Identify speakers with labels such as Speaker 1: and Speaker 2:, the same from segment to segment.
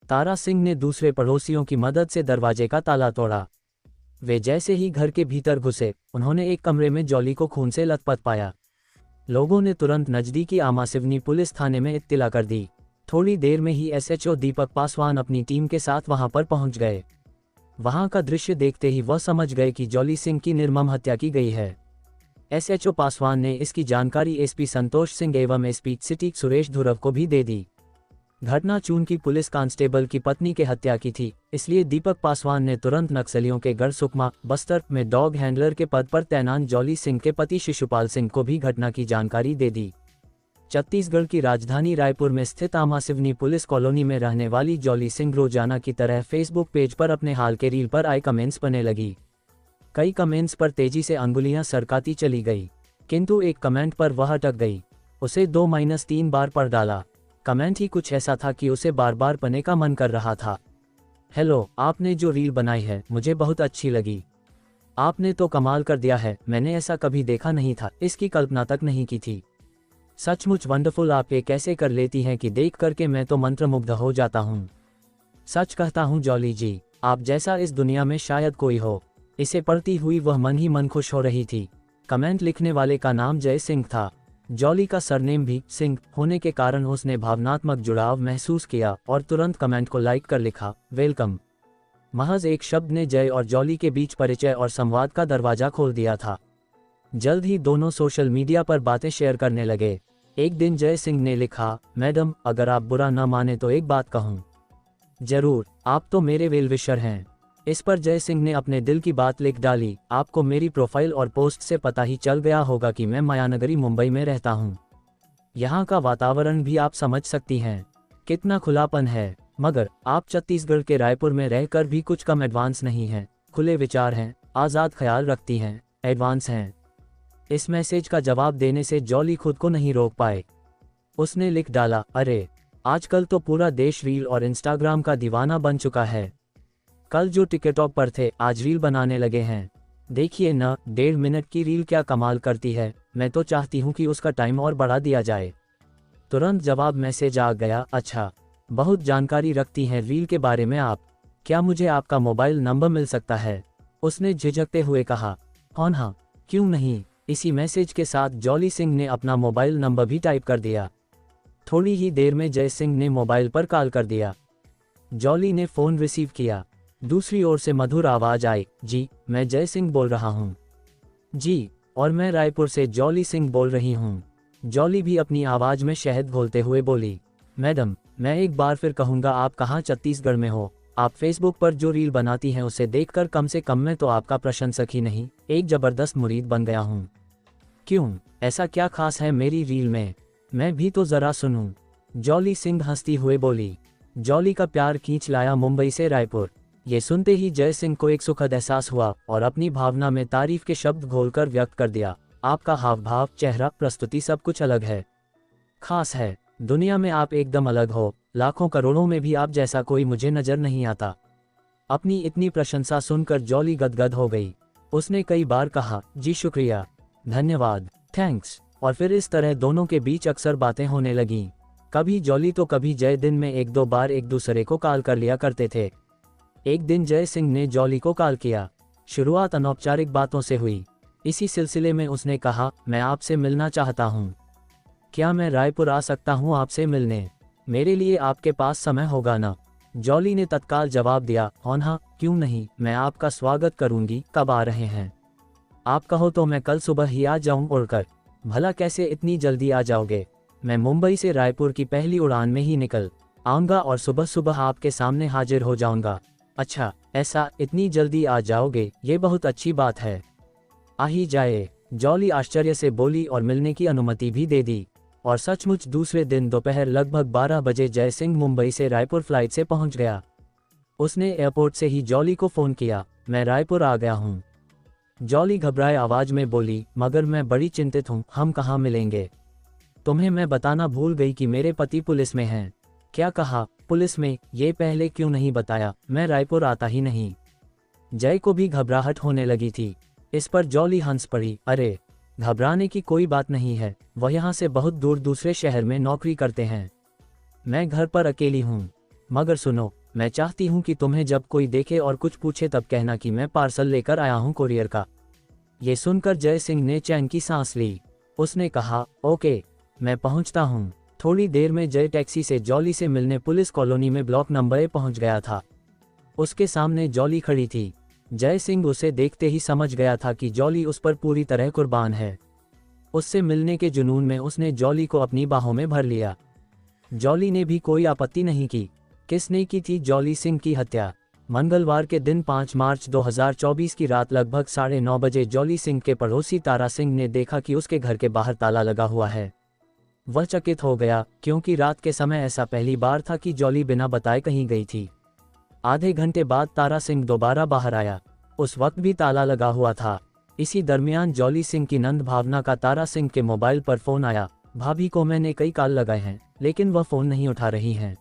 Speaker 1: तारा सिंह ने दूसरे पड़ोसियों की मदद से दरवाजे का ताला तोड़ा। वे जैसे ही घर के भीतर घुसे, उन्होंने एक कमरे में जॉली को खून से लथपथ पाया। लोगों ने तुरंत नज़दीकी आमासिवनी पुलिस थाने में इत्तला कर दी। थोड़ी देर में ही एसएचओ दीपक पासवान अपनी टीम के साथ वहां पर पहुंच गए। वहां का दृश्य देखते ही वह समझ गए कि जॉली सिंह की निर्मम हत्या की गई है। एसएचओ पासवान ने इसकी जानकारी एसपी संतोष सिंह एवं एसपी सिटी सुरेश धुरव को भी दे दी। घटना चूंकि पुलिस कांस्टेबल की पत्नी के हत्या की थी, इसलिए दीपक पासवान ने तुरंत नक्सलियों के गढ़ सुकमा, बस्तर में डॉग हैंडलर के पद पर तैनात जॉली सिंह के पति शिशुपाल सिंह को भी घटना की जानकारी दे दी। छत्तीसगढ़ की राजधानी रायपुर में स्थित आमासिवनी पुलिस कॉलोनी में रहने वाली जॉली सिंह रोजाना की तरह फेसबुक पेज पर अपने हाल के रील पर आए कमेंट्स पढ़ने लगी। कई कमेंट्स पर तेजी से अंगुलियां सरकाती चली गई, किंतु एक कमेंट पर वह अटक गई। उसे 2-3 बार पढ़ डाला। कमेंट ही कुछ ऐसा था कि उसे बार बार पढ़ने का मन कर रहा था। हेलो, आपने जो रील बनाई है मुझे बहुत अच्छी लगी। आपने तो कमाल कर दिया है, मैंने ऐसा कभी देखा नहीं था, इसकी कल्पना तक नहीं की थी। सचमुच वंडरफुल, आप ये कैसे कर लेती हैं कि देख करके मैं तो मंत्रमुग्ध हो जाता हूँ। सच कहता हूँ जॉली जी, आप जैसा इस दुनिया में शायद कोई हो। इसे पढ़ती हुई वह मन ही मन खुश हो रही थी। कमेंट लिखने वाले का नाम जय सिंह था। जॉली का सरनेम भी सिंह होने के कारण उसने भावनात्मक जुड़ाव महसूस किया और तुरंत कमेंट को लाइक कर लिखा, वेलकम। महज एक शब्द ने जय और जॉली के बीच परिचय और संवाद का दरवाजा खोल दिया था। जल्द ही दोनों सोशल मीडिया पर बातें शेयर करने लगे। एक दिन जय सिंह ने लिखा, मैडम अगर आप बुरा न माने तो एक बात कहूँ। जरूर, आप तो मेरे वेल विशर हैं। इस पर जय सिंह ने अपने दिल की बात लिख डाली। आपको मेरी प्रोफाइल और पोस्ट से पता ही चल गया होगा कि मैं मायानगरी मुंबई में रहता हूँ। यहाँ का वातावरण भी आप समझ सकती हैं, कितना खुलापन है। मगर आप छत्तीसगढ़ के रायपुर में रहकर भी कुछ कम एडवांस नहीं हैं। खुले विचार हैं, आज़ाद ख्याल रखती हैं, एडवांस हैं। इस मैसेज का जवाब देने से जॉली खुद को नहीं रोक पाए। उसने लिख डाला, अरे आजकल तो पूरा देश रील और इंस्टाग्राम का दीवाना बन चुका है। कल जो टिकटॉक पर थे आज रील बनाने लगे हैं। देखिए न, 1.5 मिनट की रील क्या कमाल करती है। मैं तो चाहती हूँ कि उसका टाइम और बढ़ा दिया जाए। तुरंत जवाब मैसेज आ गया, अच्छा बहुत जानकारी रखती हैं रील के बारे में आप। क्या मुझे आपका मोबाइल नंबर मिल सकता है? उसने झिझकते हुए कहा। हाँ, क्यों नहीं। इसी मैसेज के साथ जॉली सिंह ने अपना मोबाइल नंबर भी टाइप कर दिया। थोड़ी ही देर में जय सिंह ने मोबाइल पर कॉल कर दिया। जॉली ने फ़ोन रिसीव किया। दूसरी ओर से मधुर आवाज आई, जी मैं जय सिंह बोल रहा हूँ। जी, और मैं रायपुर से जॉली सिंह बोल रही हूँ। जॉली भी अपनी आवाज़ में शहद घोलते हुए बोली, मैडम मैं एक बार फिर कहूँगा, आप कहाँ छत्तीसगढ़ में हो? आप फेसबुक पर जो रील बनाती हैं उसे देखकर कम से कम मैं तो आपका प्रशंसक ही नहीं, एक ज़बरदस्त मुरीद बन गया हूँ। क्यों, ऐसा क्या खास है मेरी रील में? मैं भी तो ज़रा सुनूं। जॉली सिंह हंसती हुए बोली। जॉली का प्यार खींच लाया मुंबई से रायपुर। ये सुनते ही जय सिंह को एक सुखद एहसास हुआ और अपनी भावना में तारीफ के शब्द घोलकर व्यक्त कर दिया, आपका हाव भाव, चेहरा, प्रस्तुति सब कुछ अलग है, खास है। दुनिया में आप एकदम अलग हो। लाखों करोड़ों में भी आप जैसा कोई मुझे नजर नहीं आता। अपनी इतनी प्रशंसा सुनकर जॉली गदगद हो गई। उसने कई बार कहा, जी शुक्रिया, धन्यवाद, थैंक्स। और फिर इस तरह दोनों के बीच अक्सर बातें होने लगीं। कभी जॉली तो कभी जय दिन में 1-2 बार एक दूसरे को कॉल कर लिया करते थे। एक दिन जय सिंह ने जॉली को कॉल किया। शुरुआत अनौपचारिक बातों से हुई। इसी सिलसिले में उसने कहा, मैं आपसे मिलना चाहता हूँ। क्या मैं रायपुर आ सकता हूँ आपसे मिलने? मेरे लिए आपके पास समय होगा ना? जॉली ने तत्काल जवाब दिया, हाँ क्यों नहीं, मैं आपका स्वागत करूँगी। कब आ रहे हैं? आप कहो तो मैं कल सुबह ही आ जाऊँ उड़कर। भला कैसे इतनी जल्दी आ जाओगे? मैं मुंबई से रायपुर की पहली उड़ान में ही निकल आऊँगा और सुबह सुबह आपके सामने हाजिर हो जाऊँगा। अच्छा ऐसा, इतनी जल्दी आ जाओगे, ये बहुत अच्छी बात है। आ ही जाए, जॉली आश्चर्य से बोली और मिलने की अनुमति भी दे दी। और सचमुच दूसरे दिन दोपहर लगभग 12 बजे जय सिंह मुंबई से रायपुर फ्लाइट से पहुंच गया। उसने एयरपोर्ट से ही जॉली को फ़ोन किया, मैं रायपुर आ गया हूं। जॉली घबराए आवाज़ में बोली, मगर मैं बड़ी चिंतित हूं, हम कहाँ मिलेंगे? तुम्हें मैं बताना भूल गई कि मेरे पति पुलिस में हैं। क्या कहा, पुलिस में? ये पहले क्यों नहीं बताया? मैं रायपुर आता ही नहीं। जय को भी घबराहट होने लगी थी। इस पर जॉली हंस पड़ी, अरे घबराने की कोई बात नहीं है, वह यहाँ से बहुत दूर दूसरे शहर में नौकरी करते हैं। मैं घर पर अकेली हूँ। मगर सुनो, मैं चाहती हूँ कि तुम्हें जब कोई देखे और कुछ पूछे तब कहना कि मैं पार्सल लेकर आया हूँ कोरियर का। ये सुनकर जय सिंह ने चैन की सांस ली। उसने कहा, ओके, मैं पहुँचता हूँ। थोड़ी देर में जय टैक्सी से जॉली से मिलने पुलिस कॉलोनी में ब्लॉक नंबर ए पहुँच गया था। उसके सामने जॉली खड़ी थी। जय सिंह उसे देखते ही समझ गया था कि जॉली उस पर पूरी तरह कुर्बान है। उससे मिलने के जुनून में उसने जॉली को अपनी बाहों में भर लिया। जॉली ने भी कोई आपत्ति नहीं की। किसने की थी जॉली सिंह की हत्या? मंगलवार के दिन 5 मार्च 2024 की रात लगभग 9:30 बजे जॉली सिंह के पड़ोसी तारा सिंह ने देखा कि उसके घर के बाहर ताला लगा हुआ है। वह चकित हो गया, क्योंकि रात के समय ऐसा पहली बार था कि जॉली बिना बताए कहीं गई थी। आधे घंटे बाद तारा सिंह दोबारा बाहर आया। उस वक्त भी ताला लगा हुआ था। इसी दरमियान जॉली सिंह की नंद भावना का तारा सिंह के मोबाइल पर फोन आया। भाभी को मैंने कई कॉल लगाए हैं, लेकिन वह फोन नहीं उठा रही हैं।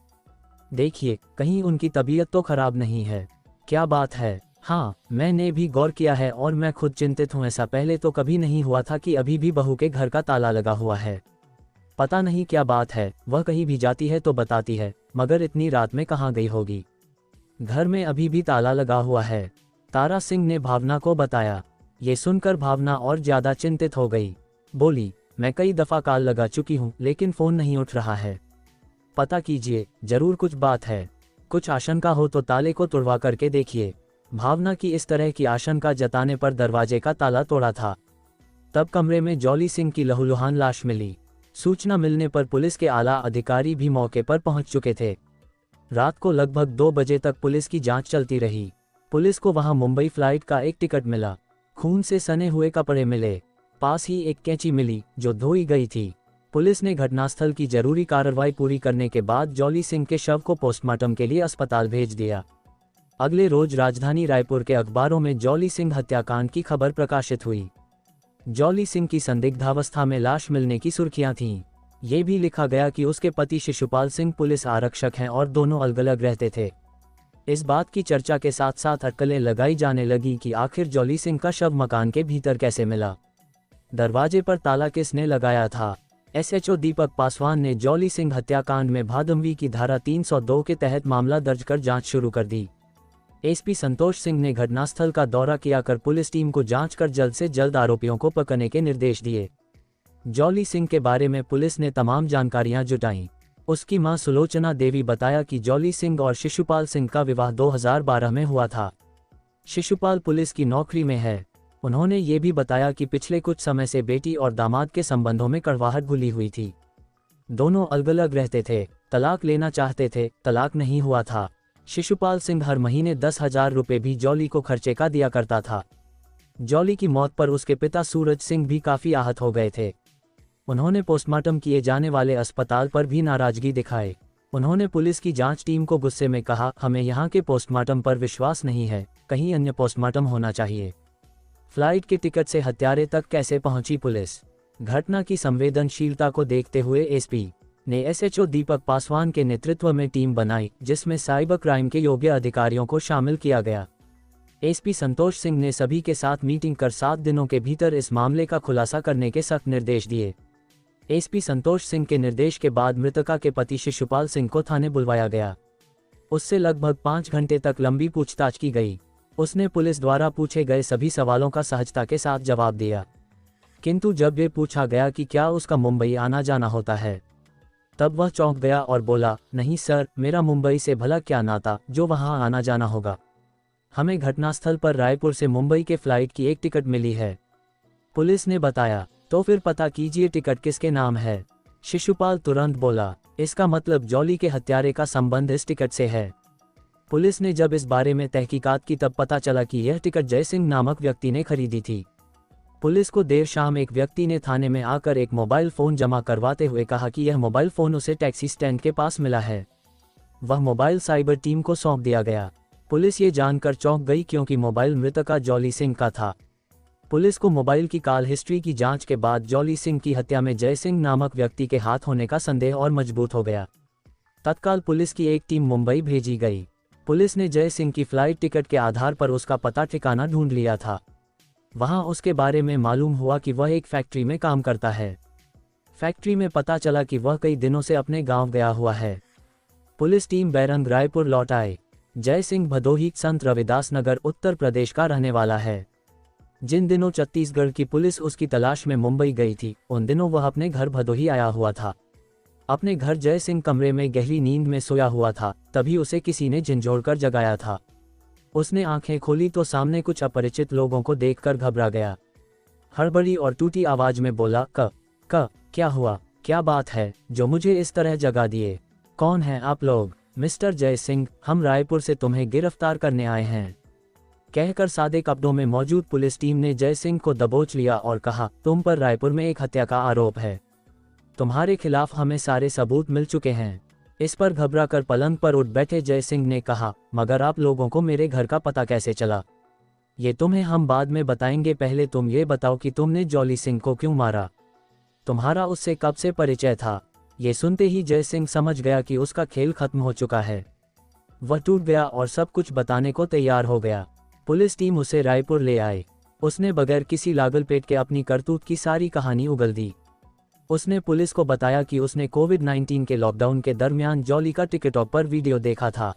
Speaker 1: देखिए, कहीं उनकी तबीयत तो खराब नहीं है। क्या बात है? हाँ, मैंने भी गौर किया है और मैं खुद चिंतित हूँ। ऐसा पहले तो कभी नहीं हुआ था कि अभी भी बहू के घर का ताला लगा हुआ है। पता नहीं क्या बात है। वह कहीं भी जाती है तो बताती है, मगर इतनी रात में कहाँ गई होगी? घर में अभी भी ताला लगा हुआ है, तारा सिंह ने भावना को बताया। ये सुनकर भावना और ज्यादा चिंतित हो गई। बोली, मैं कई दफा कॉल लगा चुकी हूँ, लेकिन फोन नहीं उठ रहा है। पता कीजिए, जरूर कुछ बात है। कुछ आशंका हो तो ताले को तुड़वा करके देखिए। भावना की इस तरह की आशंका जताने पर दरवाजे का ताला तोड़ा था। तब कमरे में जॉली सिंह की लहूलुहान लाश मिली। सूचना मिलने पर पुलिस के आला अधिकारी भी मौके पर पहुंच चुके थे। रात को लगभग 2 बजे तक पुलिस की जांच चलती रही। पुलिस को वहां मुंबई फ्लाइट का एक टिकट मिला। खून से सने हुए कपड़े मिले। पास ही एक कैंची मिली जो धोई गई थी। पुलिस ने घटनास्थल की जरूरी कार्रवाई पूरी करने के बाद जॉली सिंह के शव को पोस्टमार्टम के लिए अस्पताल भेज दिया। अगले रोज राजधानी रायपुर के अखबारों में जॉली सिंह हत्याकांड की खबर प्रकाशित हुई। जॉली सिंह की संदिग्धावस्था में लाश मिलने की सुर्खियां थीं। ये भी लिखा गया कि उसके पति शिशुपाल सिंह पुलिस आरक्षक हैं और दोनों अलग अलग रहते थे। इस बात की चर्चा के साथ साथ अटकलें लगाई जाने लगी कि आखिर जॉली सिंह का शव मकान के भीतर कैसे मिला। दरवाजे पर ताला किसने लगाया था? एसएचओ दीपक पासवान ने जॉली सिंह हत्याकांड में भादमवी की धारा 302 के तहत मामला दर्ज कर जांच शुरू कर दी। एसपी संतोष सिंह ने घटनास्थल का दौरा किया कर पुलिस टीम को जांच कर जल्द से जल्द आरोपियों को पकड़ने के निर्देश दिए। जॉली सिंह के बारे में पुलिस ने तमाम जानकारियां जुटाईं। उसकी मां सुलोचना देवी बताया कि जॉली सिंह और शिशुपाल सिंह का विवाह 2012 में हुआ था। शिशुपाल पुलिस की नौकरी में है। उन्होंने ये भी बताया कि पिछले कुछ समय से बेटी और दामाद के संबंधों में कड़वाहट घुली हुई थी। दोनों अलग अलग रहते थे, तलाक लेना चाहते थे, तलाक नहीं हुआ था। शिशुपाल सिंह हर महीने 10,000 रुपये भी जॉली को खर्चे का दिया करता था। जॉली की मौत पर उसके पिता सूरज सिंह भी काफी आहत हो गए थे। उन्होंने पोस्टमार्टम किए जाने वाले अस्पताल पर भी नाराजगी दिखाई। उन्होंने पुलिस की जांच टीम को गुस्से में कहा, हमें यहाँ के पोस्टमार्टम पर विश्वास नहीं है, कहीं अन्य पोस्टमार्टम होना चाहिए। फ्लाइट के टिकट से हत्यारे तक कैसे पहुंची पुलिस? घटना की संवेदनशीलता को देखते हुए एसपी ने एसएचओ दीपक पासवान के नेतृत्व में टीम बनाई, जिसमें साइबर क्राइम के योग्य अधिकारियों को शामिल किया गया। एसपी संतोष सिंह ने सभी के साथ मीटिंग कर 7 दिनों के भीतर इस मामले का खुलासा करने के सख्त निर्देश दिए। एसपी संतोष सिंह के निर्देश के बाद मृतका के पति शिशुपाल सिंह को थाने बुलवाया गया। उससे लगभग 5 घंटे तक लंबी पूछताछ की गई। उसने पुलिस द्वारा पूछे गए सभी सवालों का सहजता के साथ जवाब दिया, किंतु जब ये पूछा गया कि क्या उसका मुंबई आना जाना होता है, तब वह चौंक गया और बोला, नहीं सर, मेरा मुंबई से भला क्या नाता जो वहां आना जाना होगा। हमें घटनास्थल पर रायपुर से मुंबई के फ्लाइट की एक टिकट मिली है, पुलिस ने बताया। तो फिर पता कीजिए टिकट किसके नाम है। शिशुपाल तुरंत बोला, इसका मतलब जॉली के हत्यारे का संबंध इस टिकट से है। पुलिस ने जब इस बारे में तहकीकात की तब पता चला कि यह टिकट जय सिंह नामक व्यक्ति ने खरीदी थी। पुलिस को देर शाम एक व्यक्ति ने थाने में आकर एक मोबाइल फ़ोन जमा करवाते हुए कहा कि यह मोबाइल फ़ोन उसे टैक्सी स्टैंड के पास मिला है। वह मोबाइल साइबर टीम को सौंप दिया गया। पुलिस ये जानकर चौंक गई क्योंकि मोबाइल मृतका जॉली सिंह का था। पुलिस को मोबाइल की कॉल हिस्ट्री की जांच के बाद जॉली सिंह की हत्या में जय सिंह नामक व्यक्ति के हाथ होने का संदेह और मजबूत हो गया। तत्काल पुलिस की एक टीम मुंबई भेजी गई। पुलिस ने जय सिंह की फ्लाइट टिकट के आधार पर उसका पता ठिकाना ढूंढ लिया था। वहां उसके बारे में मालूम हुआ कि वह एक फैक्ट्री में काम करता है। फैक्ट्री में पता चला कि वह कई दिनों से अपने गांव गया हुआ है। पुलिस टीम बैरंग रायपुर लौट आए। जय सिंह भदोही संत रविदास नगर उत्तर प्रदेश का रहने वाला है। जिन दिनों छत्तीसगढ़ की पुलिस उसकी तलाश में मुंबई गई थी, उन दिनों वह अपने घर भदोही आया हुआ था। अपने घर जय सिंह कमरे में गहरी नींद में सोया हुआ था, तभी उसे किसी ने झिंझोड़कर जगाया था। उसने आंखें खोली तो सामने कुछ अपरिचित लोगों को देखकर घबरा गया। हड़बड़ी और टूटी आवाज में बोला, क्या हुआ, क्या बात है जो मुझे इस तरह जगा दिए? कौन हैं आप लोग? मिस्टर जय सिंह, हम रायपुर से तुम्हें गिरफ्तार करने आए हैं, कहकर सादे कपड़ों में मौजूद पुलिस टीम ने जय सिंह को दबोच लिया और कहा, तुम पर रायपुर में एक हत्या का आरोप है। तुम्हारे खिलाफ हमें सारे सबूत मिल चुके हैं। इस पर घबराकर पलंग पर उठ बैठे जय सिंह ने कहा, मगर आप लोगों को मेरे घर का पता कैसे चला? ये तुम्हें हम बाद में बताएंगे, पहले तुम ये बताओ कि तुमने जॉली सिंह को क्यों मारा? तुम्हारा उससे कब से परिचय था? ये सुनते ही जय सिंह समझ गया कि उसका खेल खत्म हो चुका है। वह टूट गया और सब कुछ बताने को तैयार हो गया। पुलिस टीम उसे रायपुर ले आए। उसने बगैर किसी लागल पेट के अपनी करतूत की सारी कहानी उगल दी। उसने पुलिस को बताया कि उसने कोविड-19 के लॉकडाउन के दरमियान जॉली का टिकटॉक पर वीडियो देखा था।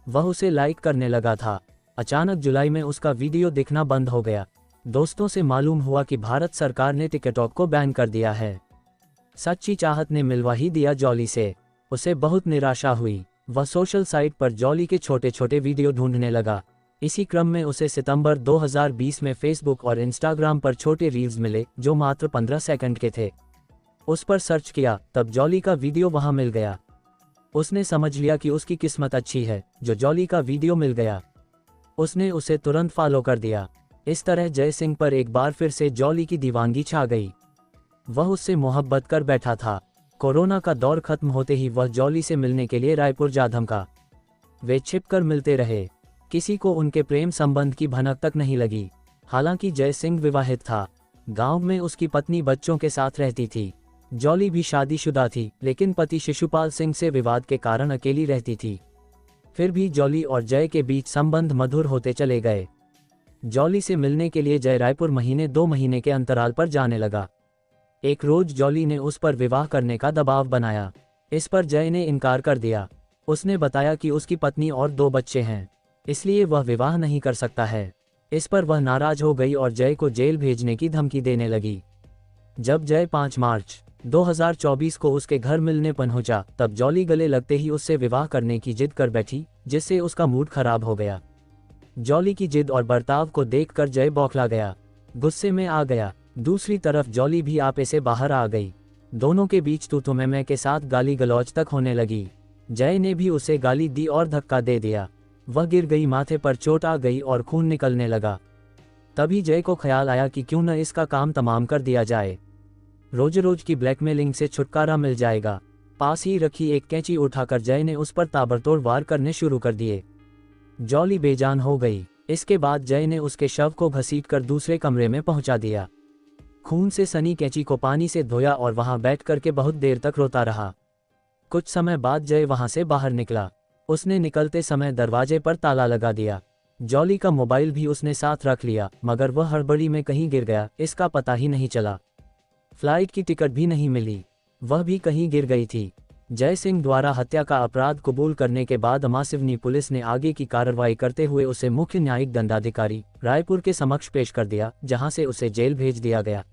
Speaker 1: वह उसे लाइक करने लगा था। अचानक जुलाई में उसका वीडियो दिखना बंद हो गया। दोस्तों से मालूम हुआ कि भारत सरकार ने टिकटॉक को बैन कर दिया है। सच्ची चाहत ने मिलवा ही दिया जॉली से। उसे बहुत निराशा हुई। वह सोशल साइट पर जॉली के छोटे छोटे वीडियो ढूंढने लगा। इसी क्रम में उसे सितंबर 2020 में फेसबुक और इंस्टाग्राम पर छोटे रील्स मिले जो मात्र 15 सेकंड के थे। उस पर सर्च किया, तब जॉली का वीडियो वहां मिल गया। उसने समझ लिया कि उसकी किस्मत अच्छी है जो जॉली का वीडियो मिल गया। उसने उसे तुरंत फॉलो कर दिया। इस तरह जय सिंह पर एक बार फिर से जॉली की दीवानगी छा गई। वह उससे मोहब्बत कर बैठा था। कोरोना का दौर खत्म होते ही वह जॉली से मिलने के लिए रायपुर जा धमका। वे छिपकर मिलते रहे। किसी को उनके प्रेम संबंध की भनक तक नहीं लगी। हालांकि जय सिंह विवाहित था। गांव में उसकी पत्नी बच्चों के साथ रहती थी। जॉली भी शादीशुदा थी, लेकिन पति शिशुपाल सिंह से विवाद के कारण अकेली रहती थी। फिर भी जॉली और जय के बीच संबंध मधुर होते चले गए। जॉली से मिलने के लिए जय रायपुर महीने 2 महीने के अंतराल पर जाने लगा। एक रोज जॉली ने उस पर विवाह करने का दबाव बनाया। इस पर जय ने इनकार कर दिया। उसने बताया कि उसकी पत्नी और 2 बच्चे हैं, इसलिए वह विवाह नहीं कर सकता है। इस पर वह नाराज हो गई और जय को जेल भेजने की धमकी देने लगी। जब जय 5 मार्च 2024 को उसके घर मिलने पहुंचा, तब जॉली गले लगते ही उससे विवाह करने की जिद कर बैठी, जिससे उसका मूड खराब हो गया। जॉली की जिद और बर्ताव को देखकर जय बौखला गया, गुस्से में आ गया। दूसरी तरफ जॉली भी आपे से बाहर आ गई। दोनों के बीच तू मैं के साथ गाली गलौज तक होने लगी। जय ने भी उसे गाली दी और धक्का दे दिया। वह गिर गई, माथे पर चोट आ गई और खून निकलने लगा। तभी जय को ख्याल आया कि क्यों न इसका काम तमाम कर दिया जाए। रोज रोज की ब्लैकमेलिंग से छुटकारा मिल जाएगा। पास ही रखी एक कैंची उठाकर जय ने उस पर ताबड़तोड़ वार करने शुरू कर दिए। जॉली बेजान हो गई। इसके बाद जय ने उसके शव को घसीटकर दूसरे कमरे में पहुंचा दिया। खून से सनी कैंची को पानी से धोया और वहां बैठ करके बहुत देर तक रोता रहा। कुछ समय बाद जय वहां से बाहर निकला। उसने निकलते समय दरवाजे पर ताला लगा दिया। जॉली का मोबाइल भी उसने साथ रख लिया, मगर वह हड़बड़ी में कहीं गिर गया, इसका पता ही नहीं चला। फ्लाइट की टिकट भी नहीं मिली, वह भी कहीं गिर गई थी। जय सिंह द्वारा हत्या का अपराध कबूल करने के बाद अमासिवनी पुलिस ने आगे की कार्रवाई करते हुए उसे मुख्य न्यायिक दंडाधिकारी रायपुर के समक्ष पेश कर दिया, जहां से उसे जेल भेज दिया गया।